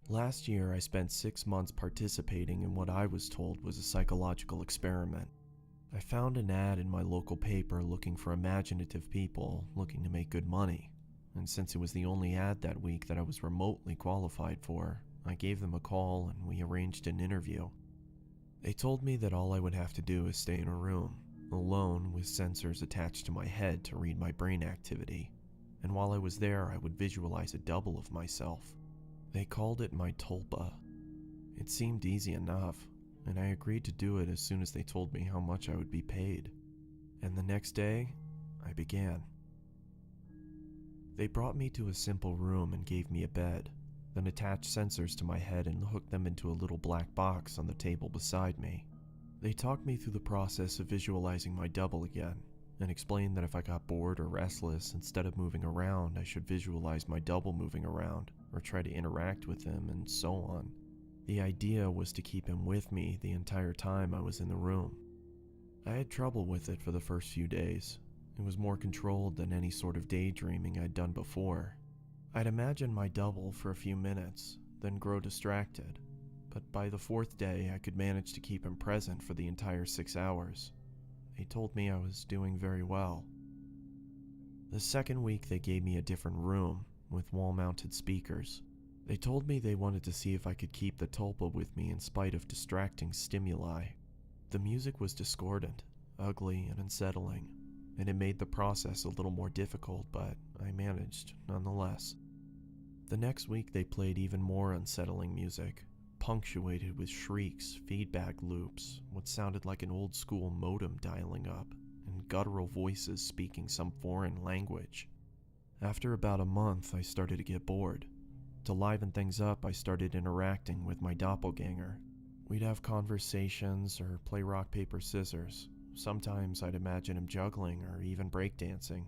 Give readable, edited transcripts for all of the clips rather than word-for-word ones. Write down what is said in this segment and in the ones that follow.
Last year, I spent 6 months participating in what I was told was a psychological experiment. I found an ad in my local paper looking for imaginative people looking to make good money, and since it was the only ad that week that I was remotely qualified for, I gave them a call and we arranged an interview. They told me that all I would have to do is stay in a room, alone with sensors attached to my head to read my brain activity, and while I was there I would visualize a double of myself. They called it my Tulpa. It seemed easy enough, and I agreed to do it as soon as they told me how much I would be paid. And the next day, I began. They brought me to a simple room and gave me a bed, then attached sensors to my head and hooked them into a little black box on the table beside me. They talked me through the process of visualizing my double again, and explained that if I got bored or restless, instead of moving around, I should visualize my double moving around, or try to interact with him, and so on. The idea was to keep him with me the entire time I was in the room. I had trouble with it for the first few days. It was more controlled than any sort of daydreaming I'd done before. I'd imagine my double for a few minutes, then grow distracted, but by the 4th day I could manage to keep him present for the entire 6 hours. They told me I was doing very well. The second week they gave me a different room with wall-mounted speakers. They told me they wanted to see if I could keep the Tulpa with me in spite of distracting stimuli. The music was discordant, ugly, and unsettling, and it made the process a little more difficult, but I managed nonetheless. The next week they played even more unsettling music, punctuated with shrieks, feedback loops, what sounded like an old-school modem dialing up, and guttural voices speaking some foreign language. After about a month, I started to get bored. To liven things up, I started interacting with my doppelganger. We'd have conversations or play rock, paper, scissors. Sometimes I'd imagine him juggling or even breakdancing,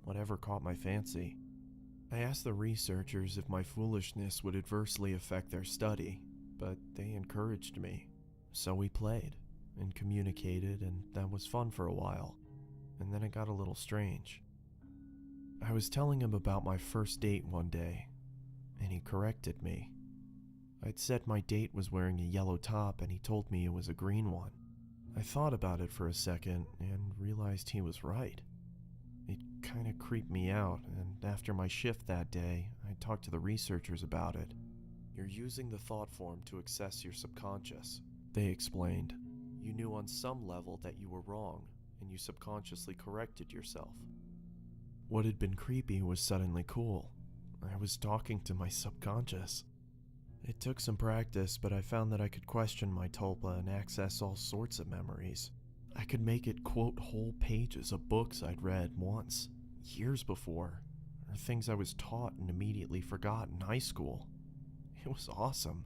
whatever caught my fancy. I asked the researchers if my foolishness would adversely affect their study, but they encouraged me. So we played and communicated, and that was fun for a while. And then it got a little strange. I was telling him about my first date one day, and he corrected me. I'd said my date was wearing a yellow top and he told me it was a green one. I thought about it for a second and realized he was right. It kinda creeped me out, and after my shift that day, I talked to the researchers about it. "You're using the thought form to access your subconscious," they explained. "You knew on some level that you were wrong, and you subconsciously corrected yourself." What had been creepy was suddenly cool. I was talking to my subconscious. It took some practice, but I found that I could question my Tulpa and access all sorts of memories. I could make it quote whole pages of books I'd read once, years before, or things I was taught and immediately forgot in high school. It was awesome.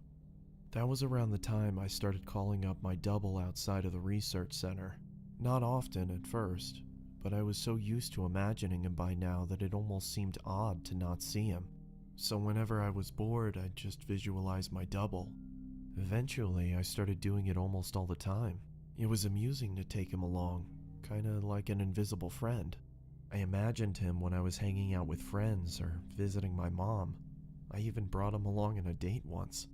That was around the time I started calling up my double outside of the research center. Not often at first, but I was so used to imagining him by now that it almost seemed odd to not see him. So whenever I was bored, I'd just visualize my double. Eventually, I started doing it almost all the time. It was amusing to take him along, kinda like an invisible friend. I imagined him when I was hanging out with friends or visiting my mom. I even brought him along on a date once.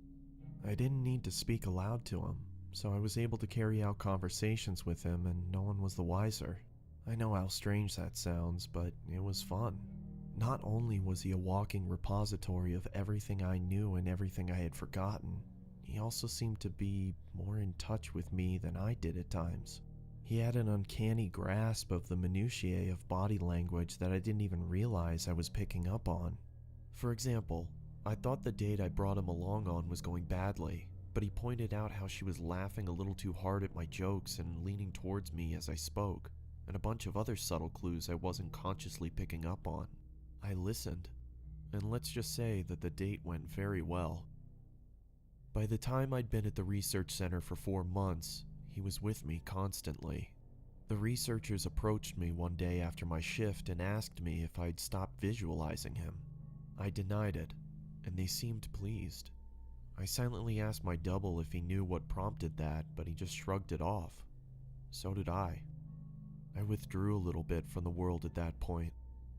I didn't need to speak aloud to him, so I was able to carry out conversations with him and no one was the wiser. I know how strange that sounds, but it was fun. Not only was he a walking repository of everything I knew and everything I had forgotten, he also seemed to be more in touch with me than I did at times. He had an uncanny grasp of the minutiae of body language that I didn't even realize I was picking up on. For example, I thought the date I brought him along on was going badly, but he pointed out how she was laughing a little too hard at my jokes and leaning towards me as I spoke, and a bunch of other subtle clues I wasn't consciously picking up on. I listened, and let's just say that the date went very well. By the time I'd been at the research center for 4 months, he was with me constantly. The researchers approached me one day after my shift and asked me if I'd stopped visualizing him. I denied it, and they seemed pleased. I silently asked my double if he knew what prompted that, but he just shrugged it off. So did I. I withdrew a little bit from the world at that point.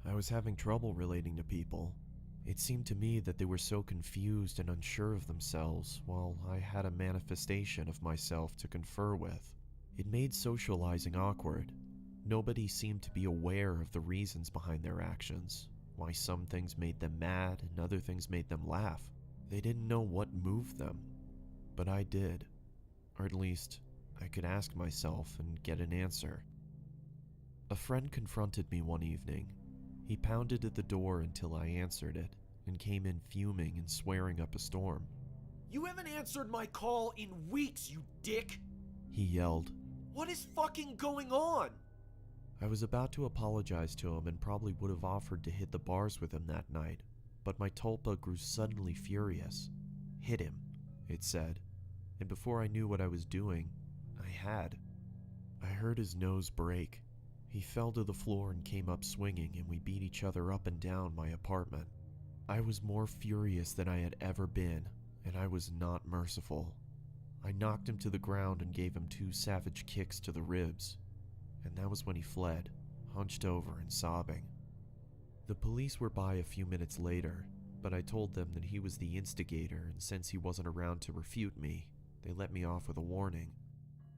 I was having trouble relating to people. It seemed to me that they were so confused and unsure of themselves, while I had a manifestation of myself to confer with. It made socializing awkward. Nobody seemed to be aware of the reasons behind their actions, why some things made them mad and other things made them laugh. They didn't know what moved them, but I did. Or at least, I could ask myself and get an answer. A friend confronted me one evening. He pounded at the door until I answered it, and came in fuming and swearing up a storm. "You haven't answered my call in weeks, you dick!" He yelled. "What is fucking going on?" I was about to apologize to him and probably would have offered to hit the bars with him that night, but my Tulpa grew suddenly furious. "Hit him," it said, and before I knew what I was doing, I had. I heard his nose break. He fell to the floor and came up swinging, and we beat each other up and down my apartment. I was more furious than I had ever been, and I was not merciful. I knocked him to the ground and gave him 2 savage kicks to the ribs, and that was when he fled, hunched over and sobbing. The police were by a few minutes later, but I told them that he was the instigator, and since he wasn't around to refute me, they let me off with a warning.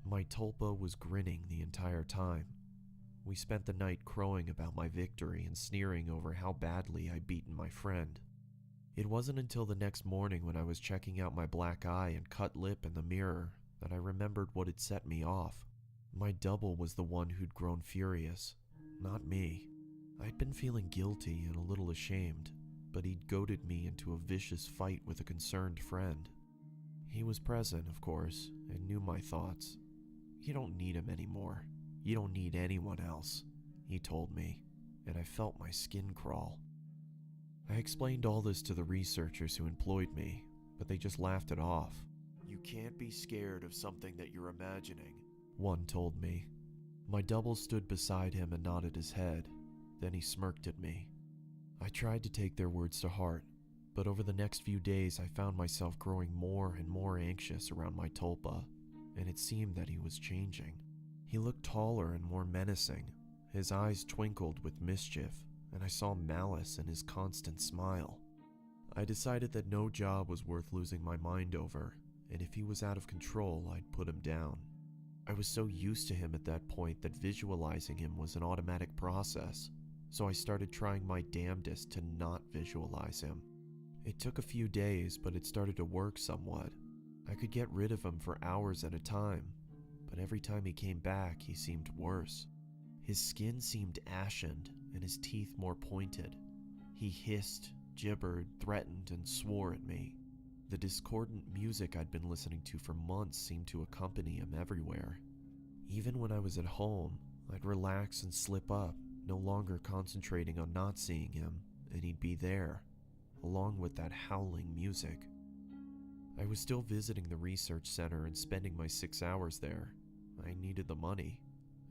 My Tulpa was grinning the entire time. We spent the night crowing about my victory and sneering over how badly I'd beaten my friend. It wasn't until the next morning when I was checking out my black eye and cut lip in the mirror that I remembered what had set me off. My double was the one who'd grown furious, not me. I'd been feeling guilty and a little ashamed, but he'd goaded me into a vicious fight with a concerned friend. He was present, of course, and knew my thoughts. "You don't need him anymore. You don't need anyone else," he told me, and I felt my skin crawl. I explained all this to the researchers who employed me, but they just laughed it off. "You can't be scared of something that you're imagining," one told me. My double stood beside him and nodded his head. Then he smirked at me. I tried to take their words to heart, but over the next few days I found myself growing more and more anxious around my Tulpa, and it seemed that he was changing. He looked taller and more menacing. His eyes twinkled with mischief, and I saw malice in his constant smile. I decided that no job was worth losing my mind over, and if he was out of control, I'd put him down. I was so used to him at that point that visualizing him was an automatic process, so I started trying my damnedest to not visualize him. It took a few days, but it started to work somewhat. I could get rid of him for hours at a time, but every time he came back, he seemed worse. His skin seemed ashened, and his teeth more pointed. He hissed, gibbered, threatened, and swore at me. The discordant music I'd been listening to for months seemed to accompany him everywhere. Even when I was at home, I'd relax and slip up, no longer concentrating on not seeing him, and he'd be there, along with that howling music. I was still visiting the research center and spending my 6 hours there. I needed the money,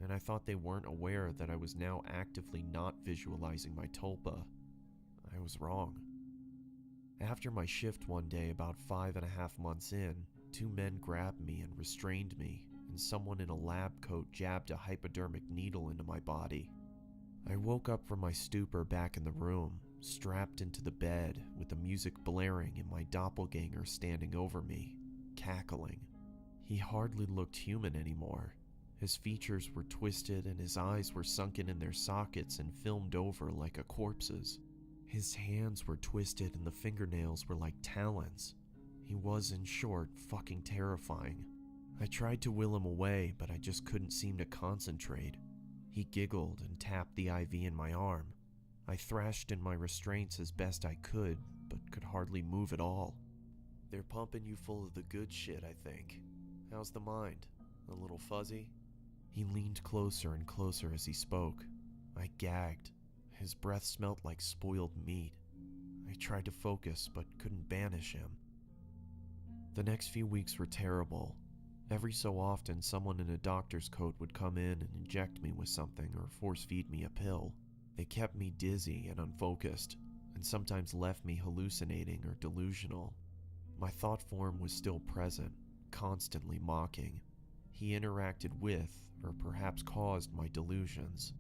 and I thought they weren't aware that I was now actively not visualizing my Tulpa. I was wrong. After my shift one day, about 5.5 months in, 2 men grabbed me and restrained me, and someone in a lab coat jabbed a hypodermic needle into my body. I woke up from my stupor back in the room, strapped into the bed with the music blaring and my doppelganger standing over me, cackling. He hardly looked human anymore. His features were twisted and his eyes were sunken in their sockets and filmed over like a corpse's. His hands were twisted and the fingernails were like talons. He was, in short, fucking terrifying. I tried to will him away, but I just couldn't seem to concentrate. He giggled and tapped the IV in my arm. I thrashed in my restraints as best I could, but could hardly move at all. "They're pumping you full of the good shit, I think. How's the mind? A little fuzzy?" He leaned closer and closer as he spoke. I gagged. His breath smelled like spoiled meat. I tried to focus, but couldn't banish him. The next few weeks were terrible. Every so often, someone in a doctor's coat would come in and inject me with something or force-feed me a pill. They kept me dizzy and unfocused, and sometimes left me hallucinating or delusional. My thought form was still present, constantly mocking. He interacted with, or perhaps caused, my delusions.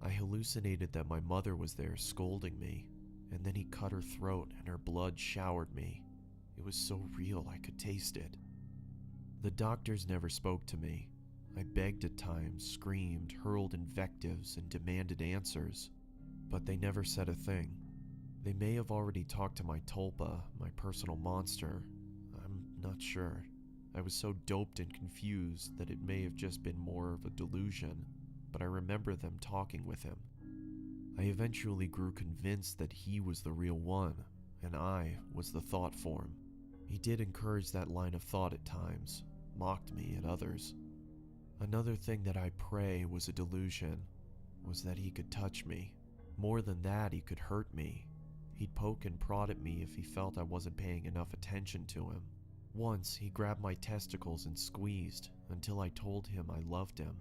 I hallucinated that my mother was there scolding me. and then he cut her throat and her blood showered me. It was so real I could taste it. The doctors never spoke to me. I begged at times, screamed, hurled invectives, and demanded answers, but they never said a thing. They may have already talked to my Tulpa, my personal monster. I'm not sure. I was so doped and confused that it may have just been more of a delusion, but I remember them talking with him. I eventually grew convinced that he was the real one, and I was the thought form. He did encourage that line of thought at times, mocked me at others. Another thing that I pray was a delusion was that he could touch me. More than that, he could hurt me. He'd poke and prod at me if he felt I wasn't paying enough attention to him. Once, he grabbed my testicles and squeezed until I told him I loved him.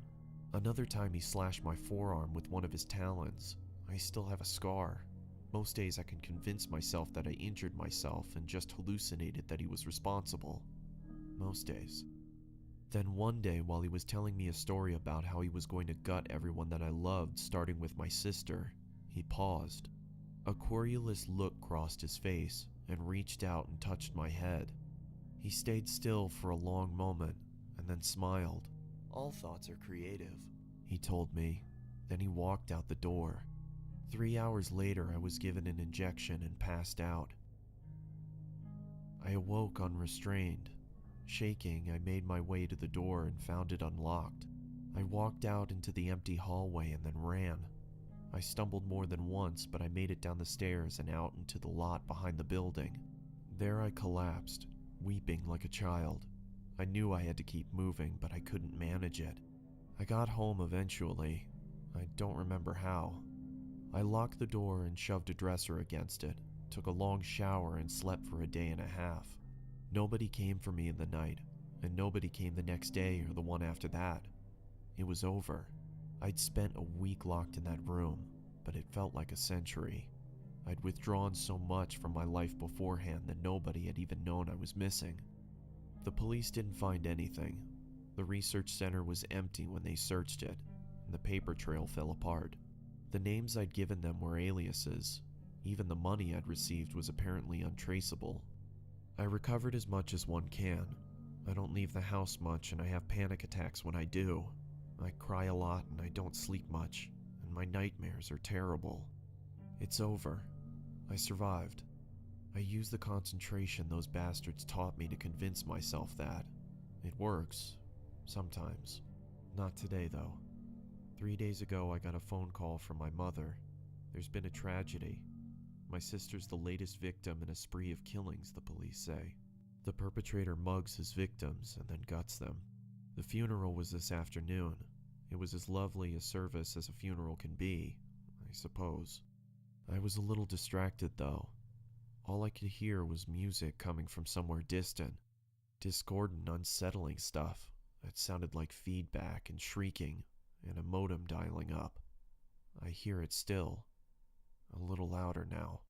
Another time, he slashed my forearm with one of his talons. I still have a scar. Most days I can convince myself that I injured myself and just hallucinated that he was responsible. Most days. Then one day, while he was telling me a story about how he was going to gut everyone that I loved, starting with my sister, he paused. A querulous look crossed his face and reached out and touched my head. He stayed still for a long moment and then smiled. "All thoughts are creative," he told me. Then he walked out the door. 3 hours later, I was given an injection and passed out. I awoke unrestrained. Shaking, I made my way to the door and found it unlocked. I walked out into the empty hallway and then ran. I stumbled more than once, but I made it down the stairs and out into the lot behind the building. There I collapsed, weeping like a child. I knew I had to keep moving, but I couldn't manage it. I got home eventually. I don't remember how. I locked the door and shoved a dresser against it, took a long shower and slept for a day and a half. Nobody came for me in the night, and nobody came the next day or the one after that. It was over. I'd spent a week locked in that room, but it felt like a century. I'd withdrawn so much from my life beforehand that nobody had even known I was missing. The police didn't find anything. The research center was empty when they searched it, and the paper trail fell apart. The names I'd given them were aliases. Even the money I'd received was apparently untraceable. I recovered as much as one can. I don't leave the house much, and I have panic attacks when I do. I cry a lot and I don't sleep much, and my nightmares are terrible. It's over. I survived. I used the concentration those bastards taught me to convince myself that. It works. Sometimes. Not today, though. 3 days ago, I got a phone call from my mother. There's been a tragedy. My sister's the latest victim in a spree of killings, the police say. The perpetrator mugs his victims and then guts them. The funeral was this afternoon. It was as lovely a service as a funeral can be, I suppose. I was a little distracted, though. All I could hear was music coming from somewhere distant. Discordant, unsettling stuff. It sounded like feedback and shrieking, and a modem dialing up. I hear it still. A little louder now.